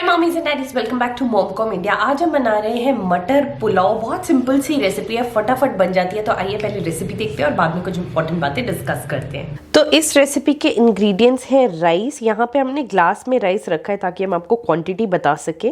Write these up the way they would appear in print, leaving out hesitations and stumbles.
Mummies and daddies, welcome back to MomCom India. आज हम बना रहे हैं मटर पुलाव। बहुत सिंपल सी रेसिपी है, फटाफट बन जाती है। तो आइए पहले रेसिपी देखते हैं और बाद में कुछ इंपॉर्टेंट बातें डिस्कस करते हैं। तो इस रेसिपी के इंग्रेडिएंट्स हैं राइस। यहाँ पे हमने ग्लास में राइस रखा है ताकि हम आपको क्वांटिटी बता सके।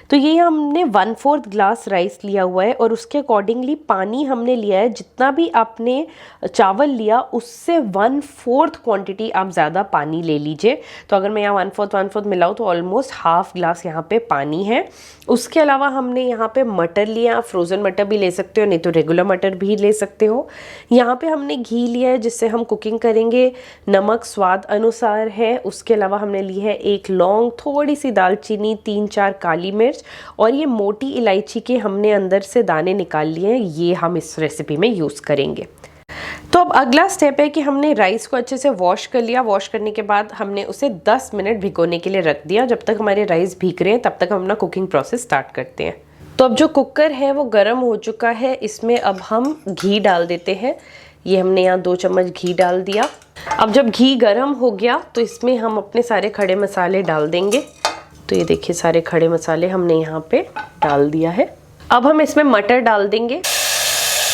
तो ये हमने 1/4 ग्लास राइस लिया हुआ है और उसके अकॉर्डिंगली पानी हमने लिया है। जितना भी आपने चावल लिया उससे 1/4 क्वांटिटी आप ज़्यादा पानी ले लीजिए। तो अगर मैं यहाँ 1/4 मिलाऊँ तो ऑलमोस्ट हाफ ग्लास यहाँ पे पानी है। उसके अलावा हमने यहाँ पे मटर लिया। आप फ्रोज़न मटर भी ले सकते हो, नहीं तो रेगुलर मटर भी ले सकते हो। यहाँ पे हमने घी लिया है जिससे हम कुकिंग करेंगे। नमक स्वाद अनुसार है। उसके अलावा हमने ली है 1 लौंग, थोड़ी सी दालचीनी, 3-4 काली मिर्च और ये मोटी इलायची के हमने अंदर से दाने निकाल लिए हैं। ये हम इस रेसिपी में यूज़ करेंगे। तो अब अगला स्टेप है कि हमने राइस को अच्छे से वॉश कर लिया। वॉश करने के बाद हमने उसे 10 मिनट भिगोने के लिए रख दिया। जब तक हमारे राइस भीग रहे हैं तब तक हम अपना कुकिंग प्रोसेस स्टार्ट करते हैं। तो अब जो कुकर है वो गर्म हो चुका है। इसमें अब हम घी डाल देते हैं। ये हमने यहाँ 2 चम्मच घी डाल दिया। अब जब घी गर्म हो गया तो इसमें हम अपने सारे खड़े मसाले डाल देंगे। तो ये देखिए सारे खड़े मसाले हमने यहाँ पे डाल दिया है। अब हम इसमें मटर डाल देंगे।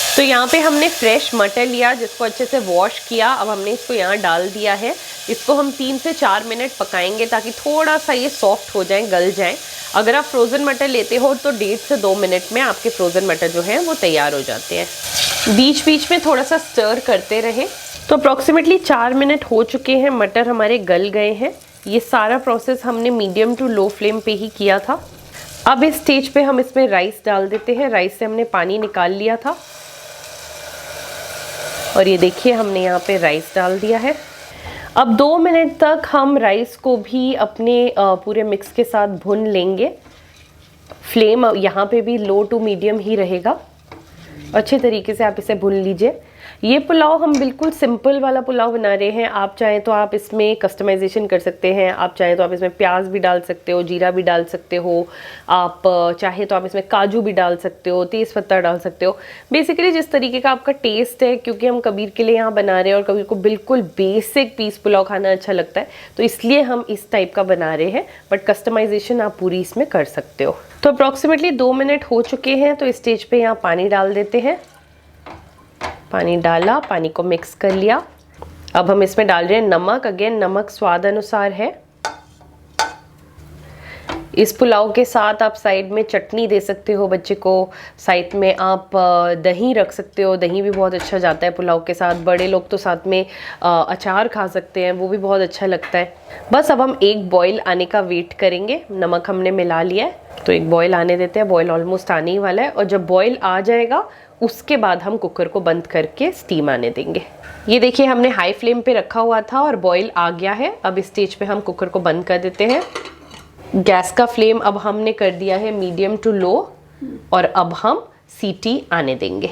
तो यहाँ पे हमने फ्रेश मटर लिया जिसको अच्छे से वॉश किया। अब हमने इसको यहाँ डाल दिया है। इसको हम 3 से 4 मिनट पकाएंगे ताकि थोड़ा सा ये सॉफ्ट हो जाए, गल जाए। अगर आप फ्रोज़न मटर लेते हो तो 1.5 से 2 मिनट में आपके फ्रोज़न मटर जो हैं वो तैयार हो जाते हैं। बीच बीच में थोड़ा सा स्टर करते रहें। तो अप्रॉक्सीमेटली 4 मिनट हो चुके हैं, मटर हमारे गल गए हैं। ये सारा प्रोसेस हमने मीडियम टू लो फ्लेम पे ही किया था। अब इस स्टेज पे हम इसमें राइस डाल देते हैं। राइस से हमने पानी निकाल लिया था और ये देखिए हमने यहाँ पे राइस डाल दिया है। अब 2 मिनट तक हम राइस को भी अपने पूरे मिक्स के साथ भून लेंगे। फ्लेम यहाँ पे भी लो टू मीडियम ही रहेगा। अच्छे तरीके से आप इसे भून लीजिए। ये पुलाव हम बिल्कुल सिंपल वाला पुलाव बना रहे हैं। आप चाहें तो आप इसमें कस्टमाइजेशन कर सकते हैं। आप चाहें तो आप इसमें प्याज भी डाल सकते हो, जीरा भी डाल सकते हो। आप चाहे तो आप इसमें काजू भी डाल सकते हो, तेज़ पत्ता डाल सकते हो। बेसिकली जिस तरीके का आपका टेस्ट है, क्योंकि हम कबीर के लिए यहाँ बना रहे हैं और कबीर को बिल्कुल बेसिक पीस पुलाव खाना अच्छा लगता है, तो इसलिए हम इस टाइप का बना रहे हैं। बट कस्टमाइजेशन आप पूरी इसमें कर सकते हो। तो अप्रॉक्सीमेटली 2 मिनट हो चुके हैं। तो इस स्टेज पे यहाँ पानी डाल देते हैं। पानी डाला, पानी को मिक्स कर लिया। अब हम इसमें डाल रहे हैं नमक। अगेन नमक स्वाद अनुसार है। इस पुलाव के साथ आप साइड में चटनी दे सकते हो बच्चे को। साइड में आप दही रख सकते हो। दही भी बहुत अच्छा जाता है पुलाव के साथ। बड़े लोग तो साथ में अचार खा सकते हैं, वो भी बहुत अच्छा लगता है। बस अब हम एक बॉईल आने का वेट करेंगे। नमक हमने मिला लिया है तो एक बॉईल आने देते हैं। बॉईल ऑलमोस्ट आने ही वाला है और जब बॉईल आ जाएगा उसके बाद हम कुकर को बंद करके स्टीम आने देंगे। ये देखिए हमने हाई फ्लेम पे रखा हुआ था और बॉईल आ गया है। अब इस स्टेज पे हम कुकर को बंद कर देते हैं। गैस का फ्लेम अब हमने कर दिया है मीडियम टू लो और अब हम सीटी आने देंगे।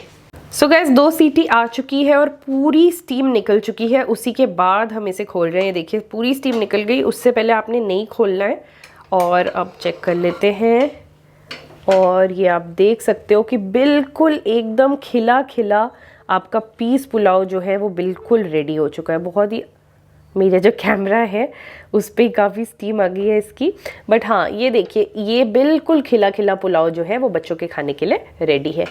सो गैस 2 सीटी आ चुकी है और पूरी स्टीम निकल चुकी है। उसी के बाद हम इसे खोल रहे हैं। देखिए पूरी स्टीम निकल गई। उससे पहले आपने नहीं खोलना है। और अब चेक कर लेते हैं और ये आप देख सकते हो कि बिल्कुल एकदम खिला खिला आपका पीस पुलाव जो है वो बिल्कुल रेडी हो चुका है। बहुत ही, मेरा जो कैमरा है उस पर काफ़ी स्टीम आ गई है इसकी। बट हाँ ये देखिए ये बिल्कुल खिला खिला पुलाव जो है वो बच्चों के खाने के लिए रेडी है।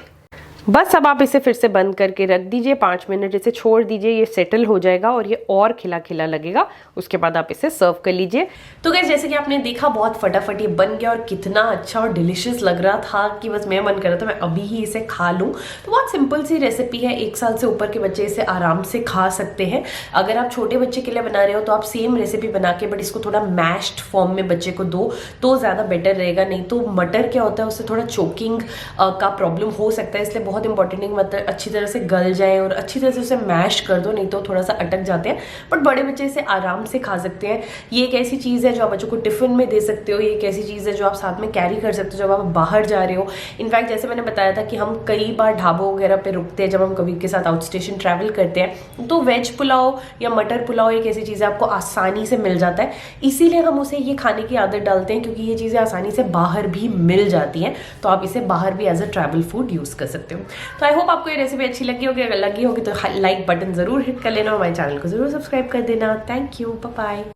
बस अब आप इसे फिर से बंद करके रख दीजिए। 5 मिनट इसे छोड़ दीजिए, ये सेटल हो जाएगा और ये और खिला खिला लगेगा। उसके बाद आप इसे सर्व कर लीजिए। तो गाइस जैसे कि आपने देखा बहुत फटाफट ये बन गया और कितना अच्छा और डिलिशियस लग रहा था कि बस मैं मन कर रहा था मैं अभी ही इसे खा लूँ। तो बहुत सिंपल सी रेसिपी है। 1 साल से ऊपर के बच्चे इसे आराम से खा सकते हैं। अगर आप छोटे बच्चे के लिए बना रहे हो तो आप सेम रेसिपी बना के बट इसको थोड़ा मैश्ड फॉर्म में बच्चे को दो तो ज़्यादा बेटर रहेगा। नहीं तो मटर क्या होता है उससे थोड़ा चोकिंग का प्रॉब्लम हो सकता है। इसलिए बहुत इंपॉर्टेंट है मतलब अच्छी तरह से गल जाए और अच्छी तरह से उसे मैश कर दो, नहीं तो थोड़ा सा अटक जाते हैं। बट बड़े बच्चे इसे आराम से खा सकते हैं। ये एक ऐसी चीज़ है जो आप बच्चों को टिफिन में दे सकते हो। ये एक ऐसी चीज़ है जो आप साथ में कैरी कर सकते हो जब आप बाहर जा रहे हो। इनफैक्ट जैसे मैंने बताया था कि हम कई बार ढाबों वगैरह पे रुकते हैं जब हम कबीर के साथ आउट स्टेशन ट्रैवल करते हैं, तो वेज पुलाव या मटर पुलाव एक ऐसी चीज़ है आपको आसानी से मिल जाता है। इसीलिए हम उसे ये खाने की आदत डालते हैं क्योंकि ये चीज़ें आसानी से बाहर भी मिल जाती हैं। तो आप इसे बाहर भी as a travel food use कर सकते हो। तो आई होप आपको ये रेसिपी अच्छी लगी होगी। अगर लगी होगी तो लाइक बटन जरूर हिट कर लेना और हमारे चैनल को जरूर सब्सक्राइब कर देना। Thank you, bye bye.